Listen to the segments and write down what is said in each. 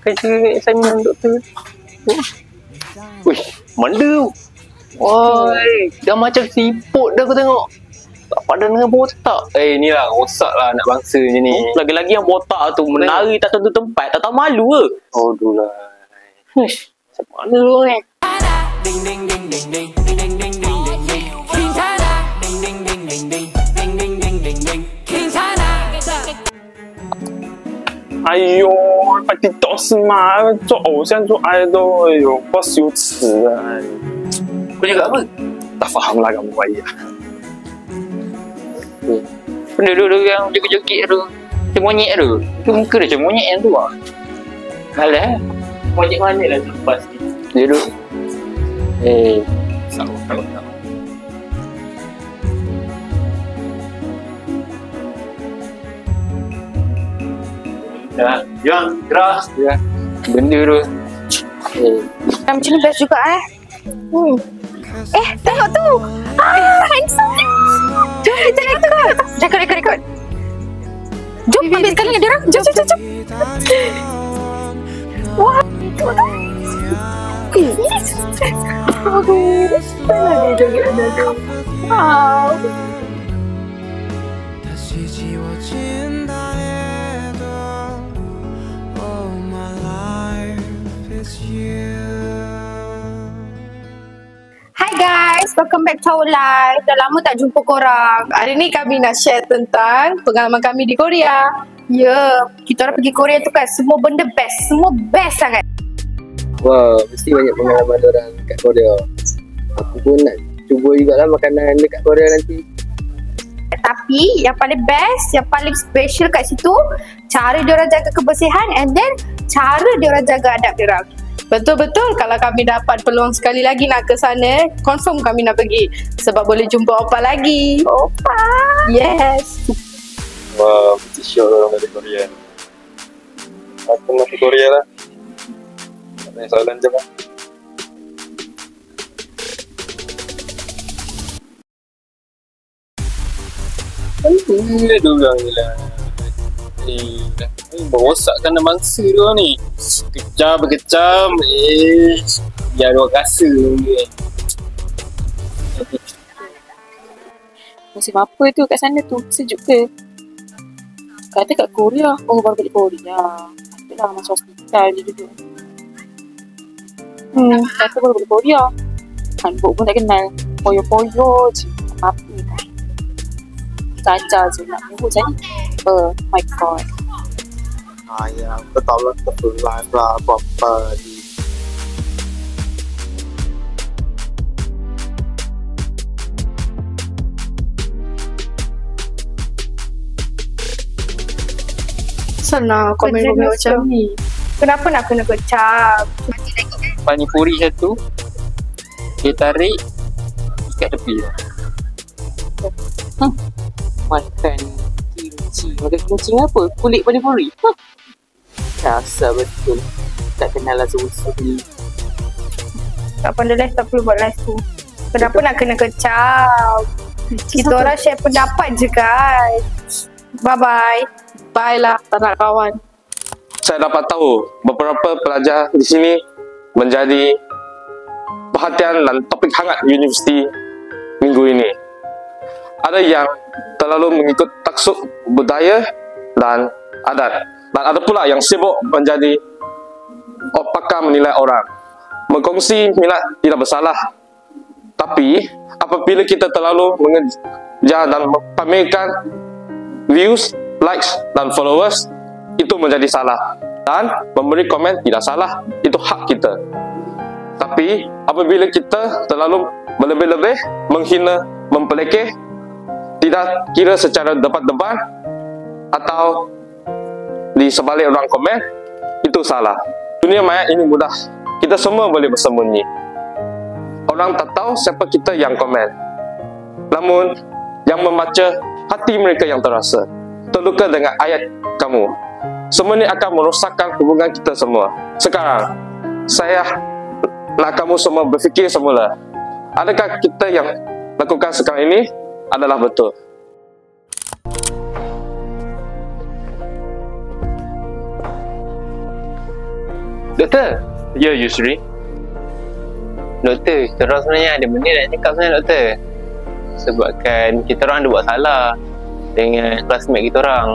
Kerja assignment doktor. Wih, mana? Woi, dah macam siput dah aku tengok. Tak padan dengan botak. Ni lah rosak lah anak bangsa je ni. Lagi-lagi yang botak tu menari tak tentu tempat, tak tahu malu ke? Oh dulu lah. Macam mana lu ni?哎呦，快点倒是嘛！做偶像做idol，哎呦，不羞耻啊！ Kau cakap apa? Tak faham lah kamu bayi. Benda dulu yang joget-joget tu, macam monyet tu. Tu muka dia macam monyet yang tu lah. Alah, monyet mana lah lepas ni. Dia duduk. Salah kalau tak. Dah, jom, gerak. Ya. Benda tu. Macam ni best juga tengok tu. Handsome. Jom kita rekod. Rekod. Jom ambil sekali dengan dia orang. Jom. Wah, tengok tu. Aduh, mana dia joget ada tu. Wow. Hi guys, welcome back to our live. Dah lama tak jumpa korang. Hari ni kami nak share tentang pengalaman kami di Korea. Kita orang pergi Korea tu kan semua benda best. Semua best sangat. Wah, mesti banyak pengalaman orang kat Korea. Aku pun nak cuba jugalah makanan dekat Korea nanti. Tapi yang paling best, yang paling special kat situ, cara diorang jaga kebersihan and then cara diorang jaga adab diorang. Betul-betul kalau kami dapat peluang sekali lagi nak ke sana, confirm kami nak pergi. Sebab boleh jumpa Oppa lagi. Oppa! Yes! Wah, mesti syok orang dari Korea. Aku nak ke Korea lah. Tak ada soalan je lah. Dia orang ni lah. Merosakkan bangsa tu ni. Berkecam. Biar orang rasa ni. Musim apa tu kat sana tu? Sejuk ke? Kata kat Korea. Oh, baru balik Korea. Itulah masuk hospital je duduk. Kata baru balik Korea. Hanbok pun tak kenal. Poyo-poyo je. Apa-apa kan. Saja je nak nyebut macam ni. My God. Ya, betul lah. Betul lah. Apa-apa ni. Senang komen-komen macam ni. Kenapa nak kena kecap? Panipuri satu. Dia tarik ikat tepi. Makan kimchi. Makan kimchi apa? Kulit panipuri. Rasa betul. Tak kenal lah susu ni. Tak pandai live tak perlu buat live tu. Kenapa nak kena kecap? Kita orang share pendapat je guys. Bye-bye. Bye lah, tak nak kawan. Saya dapat tahu beberapa pelajar di sini menjadi perhatian dan topik hangat universiti minggu ini. Ada yang terlalu mengikut taksub budaya dan adat. Dan ada pula yang sibuk menjadi pakar menilai orang. Berkongsi minat tidak bersalah. Tapi apabila kita terlalu mengejar dan pamerkan views, likes dan followers, itu menjadi salah. Dan memberi komen tidak salah, itu hak kita. Tapi apabila kita terlalu berlebih-lebih, menghina, mempelekeh, tidak kira secara depan-depan atau di sebalik orang komen, itu salah. Dunia maya ini mudah. Kita semua boleh bersembunyi. Orang tak tahu siapa kita yang komen. Namun, yang membaca hati mereka yang terasa terluka dengan ayat kamu. Semua ini akan merosakkan hubungan kita semua. Sekarang, saya nak kamu semua berfikir semula, adakah kita yang lakukan sekarang ini adalah betul? Doktor. Ya, Yusri. Doktor, kita orang sebenarnya ada benda nak cakap sebenarnya doktor. Sebabkan kita orang ada buat salah dengan classmate kita orang.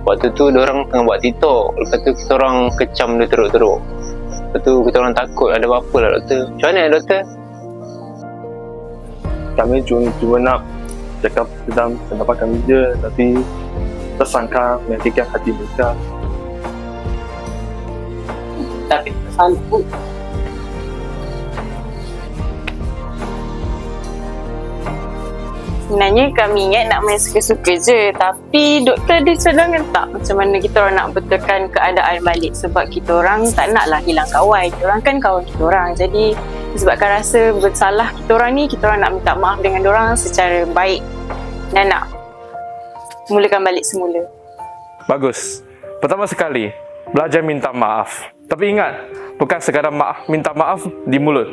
Waktu tu diorang tengah buat TikTok. Lepas tu kita orang kecam dia teruk-teruk. Lepas tu kita orang takut ada apa-apa lah doktor. Macam mana doktor? Kami cuma nak cakap tentang pendapat kami je, tapi tersangka menyakitkan hati mereka. Tapi salah pun. Sebenarnya kami ingat nak main suka-suka je, tapi doktor dia sedangkan tak macam mana kita orang nak betulkan keadaan balik, sebab kita orang tak naklah hilang kawan. Kita orang kan kawan kita orang. Jadi disebabkan rasa bersalah kita orang ni, kita orang nak minta maaf dengan orang secara baik dan nak mulakan balik semula. Bagus. Pertama sekali, belajar minta maaf. Tapi ingat, bukan sekadar minta maaf di mulut.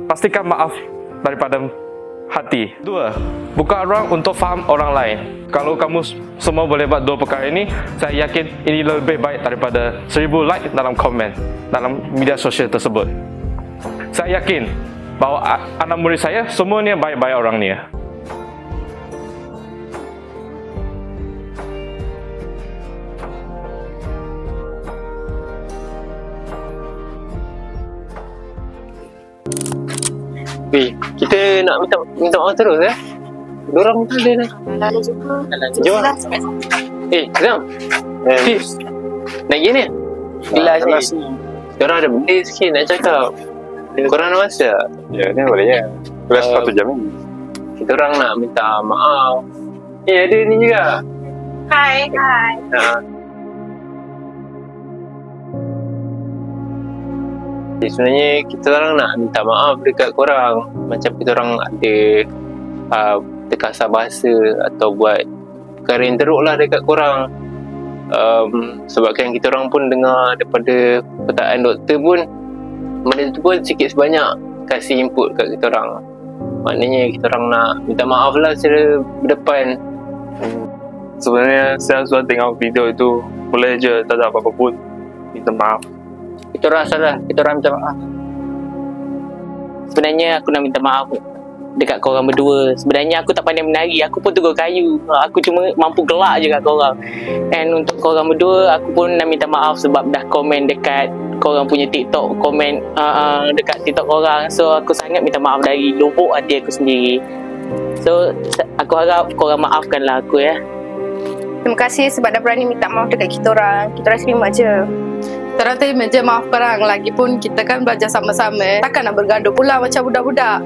Pastikan maaf daripada hati. 2. Buka ruang untuk faham orang lain. Kalau kamu semua boleh buat 2 perkara ini, saya yakin ini lebih baik daripada 1000 like dalam komen dalam media sosial tersebut. Saya yakin bahawa anak murid saya semuanya baik-baik orang ni. Weh, kita nak minta maaf terus Diorang tak ada Lalu juga. Jom lah. Zam. Nak pergi ni? Kelas ni. Diorang ada benda sikit nak cakap. Korang nak masa? Ya, ni boleh ya. Kelas 1 jam ni. Kita orang nak minta maaf. Ada ni juga. Hai. Sebenarnya kita orang nak minta maaf dekat korang. Macam kita orang ada terkasar bahasa atau buat perkara yang teruk lah dekat korang. Sebabkan kita orang pun dengar daripada perkataan doktor pun, benda tu pun sikit sebanyak kasih input kat kita orang. Maknanya kita orang nak minta maaf lah secara berdepan. Sebenarnya saya sudah tengok video itu, boleh je tak ada apa-apa pun minta maaf. Kita orang salah, kita orang minta maaf. Sebenarnya aku nak minta maaf dekat korang berdua. Sebenarnya aku tak pandai menari, aku pun tukar kayu. Aku cuma mampu gelak je kat korang. And untuk korang berdua, aku pun nak minta maaf sebab dah komen dekat korang punya TikTok, komen dekat TikTok korang. So aku sangat minta maaf dari lubuk hati aku sendiri. So aku harap korang maafkanlah aku ya. Terima kasih sebab dah berani minta maaf dekat kita orang. Kita orang terima je. Kita orang terima je maaf korang. Lagipun kita kan belajar sama-sama. Takkan nak bergaduh pula macam budak-budak.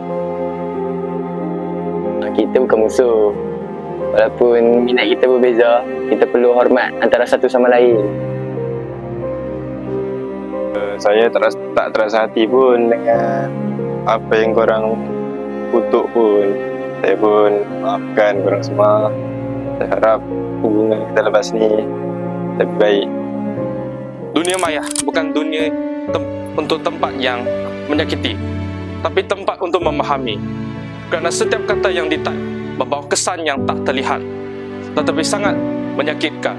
Kita bukan musuh. Walaupun minat kita berbeza, kita perlu hormat antara satu sama lain. Saya tak terasa hati pun dengan apa yang korang kutuk pun. Saya pun maafkan korang semua. Saya harap hubungan kita lepas ni lebih baik. Dunia maya bukan dunia untuk tempat yang menyakiti, tapi tempat untuk memahami. Kerana setiap kata yang ditype membawa kesan yang tak terlihat, tetapi sangat menyakitkan.